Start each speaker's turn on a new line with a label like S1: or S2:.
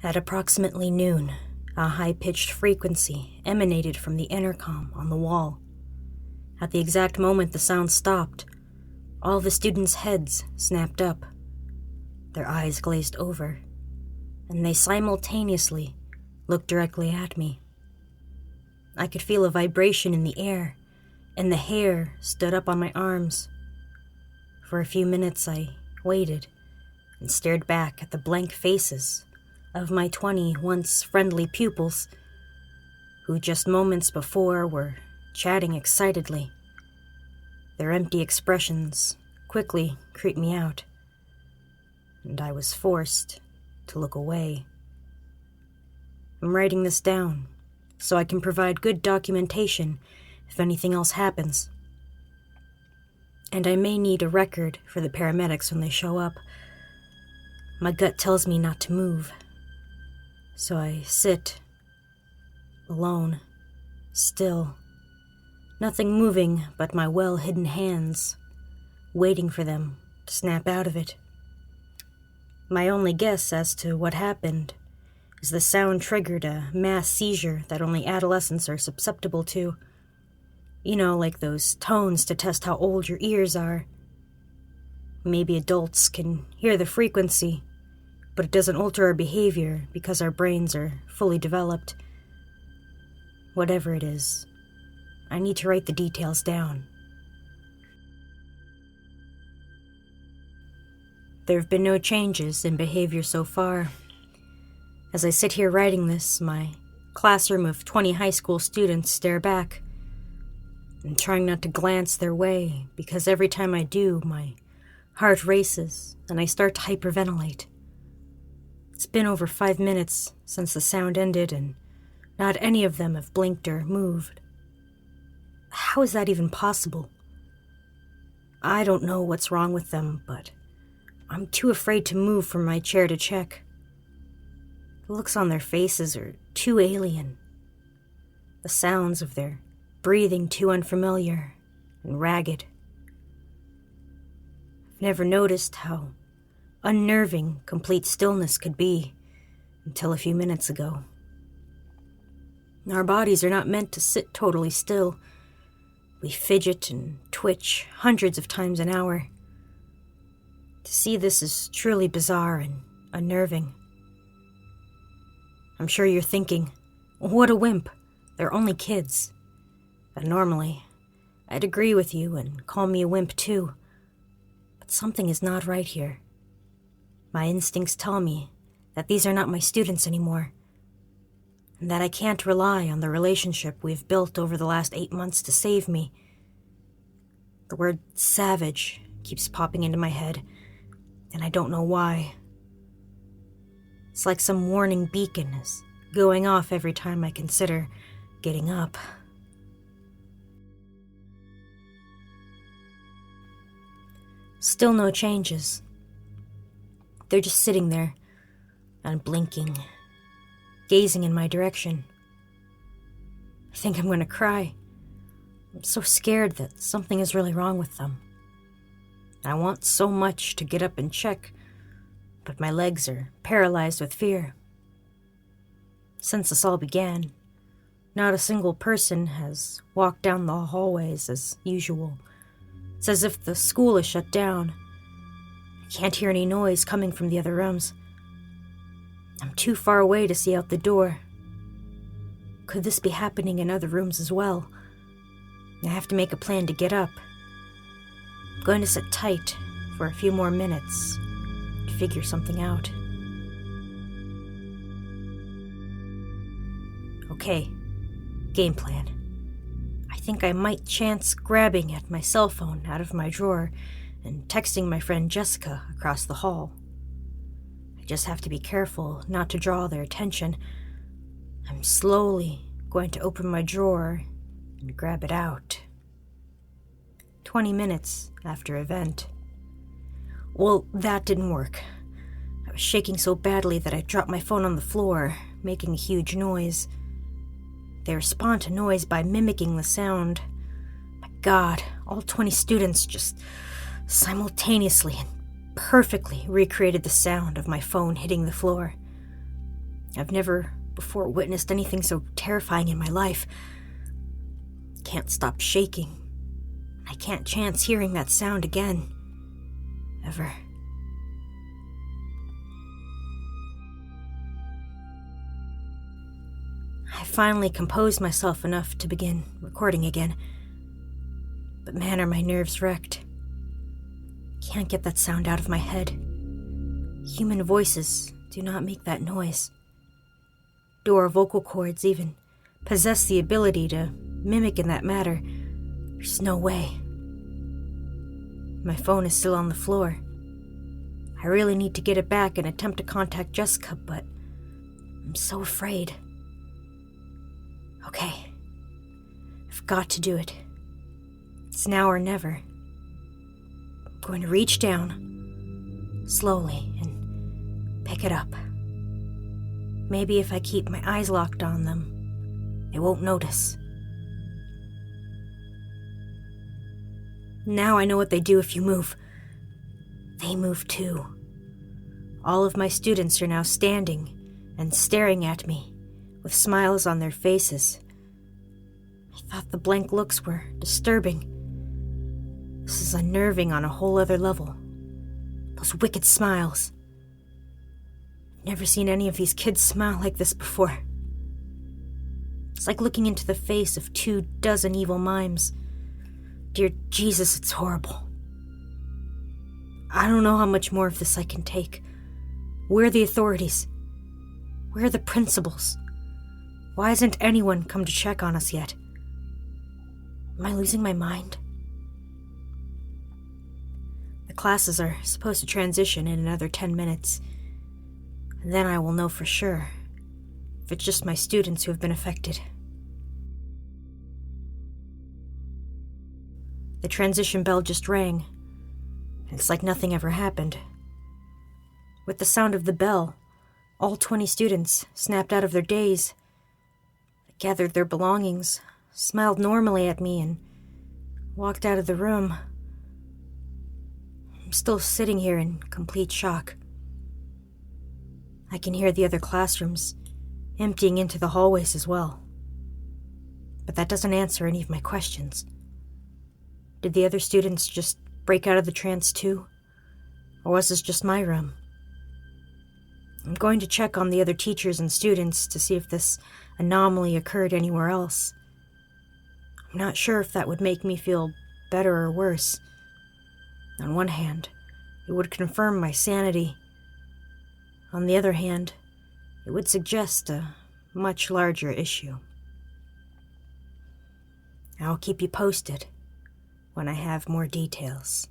S1: At approximately noon, a high-pitched frequency emanated from the intercom on the wall. At the exact moment the sound stopped, all the students' heads snapped up. Their eyes glazed over, and they simultaneously looked directly at me. I could feel a vibration in the air, and the hair stood up on my arms. For a few minutes I waited and stared back at the blank faces of my 20 once friendly pupils, who just moments before were chatting excitedly. Their empty expressions quickly creeped me out, and I was forced to look away. I'm writing this down so I can provide good documentation if anything else happens. And I may need a record for the paramedics when they show up. My gut tells me not to move, so I sit, alone, still, nothing moving but my well-hidden hands, waiting for them to snap out of it. My only guess as to what happened is the sound triggered a mass seizure that only adolescents are susceptible to. You know, like those tones to test how old your ears are. Maybe adults can hear the frequency, but it doesn't alter our behavior because our brains are fully developed. Whatever it is, I need to write the details down. There have been no changes in behavior so far. As I sit here writing this, my classroom of 20 high school students stare back. I'm trying not to glance their way, because every time I do, my heart races and I start to hyperventilate. It's been over 5 minutes since the sound ended, and not any of them have blinked or moved. How is that even possible? I don't know what's wrong with them, but I'm too afraid to move from my chair to check. The looks on their faces are too alien. The sounds of their breathing too unfamiliar and ragged. I've never noticed how unnerving complete stillness could be until a few minutes ago. Our bodies are not meant to sit totally still. We fidget and twitch hundreds of times an hour. To see this is truly bizarre and unnerving. I'm sure you're thinking, what a wimp, they're only kids. And normally, I'd agree with you and call me a wimp too. But something is not right here. My instincts tell me that these are not my students anymore, and that I can't rely on the relationship we've built over the last 8 months to save me. The word savage keeps popping into my head, and I don't know why. It's like some warning beacon is going off every time I consider getting up. Still no changes. They're just sitting there, unblinking, gazing in my direction. I think I'm going to cry. I'm so scared that something is really wrong with them. I want so much to get up and check, but my legs are paralyzed with fear. Since this all began, not a single person has walked down the hallways as usual. It's as if the school is shut down. I can't hear any noise coming from the other rooms. I'm too far away to see out the door. Could this be happening in other rooms as well? I have to make a plan to get up. I'm going to sit tight for a few more minutes to figure something out. Okay, game plan. I think I might chance grabbing at my cell phone out of my drawer and texting my friend Jessica across the hall. I just have to be careful not to draw their attention. I'm slowly going to open my drawer and grab it out. 20 minutes after event. Well, that didn't work. I was shaking so badly that I dropped my phone on the floor, making a huge noise. They respond to noise by mimicking the sound. My God, all 20 students just simultaneously and perfectly recreated the sound of my phone hitting the floor. I've never before witnessed anything so terrifying in my life. Can't stop shaking. I can't chance hearing that sound again. Ever. I finally composed myself enough to begin recording again. But man, are my nerves wrecked. Can't get that sound out of my head. Human voices do not make that noise. Do our vocal cords even possess the ability to mimic in that matter? There's no way. My phone is still on the floor. I really need to get it back and attempt to contact Jessica, but I'm so afraid. Okay. I've got to do it. It's now or never. I'm going to reach down, slowly, and pick it up. Maybe if I keep my eyes locked on them, they won't notice. Now I know what they do if you move. They move too. All of my students are now standing and staring at me, with smiles on their faces. I thought the blank looks were disturbing. This is unnerving on a whole other level. Those wicked smiles. I've never seen any of these kids smile like this before. It's like looking into the face of 24 evil mimes. Dear Jesus, it's horrible. I don't know how much more of this I can take. Where are the authorities? Where are the principals? Why hasn't anyone come to check on us yet? Am I losing my mind? The classes are supposed to transition in another 10 minutes. And then I will know for sure if it's just my students who have been affected. The transition bell just rang. It's like nothing ever happened. With the sound of the bell, all 20 students snapped out of their daze. They gathered their belongings, smiled normally at me, and walked out of the room. I'm still sitting here in complete shock. I can hear the other classrooms emptying into the hallways as well. But that doesn't answer any of my questions. Did the other students just break out of the trance too? Or was this just my room? I'm going to check on the other teachers and students to see if this anomaly occurred anywhere else. I'm not sure if that would make me feel better or worse. On one hand, it would confirm my sanity. On the other hand, it would suggest a much larger issue. I'll keep you posted when I have more details.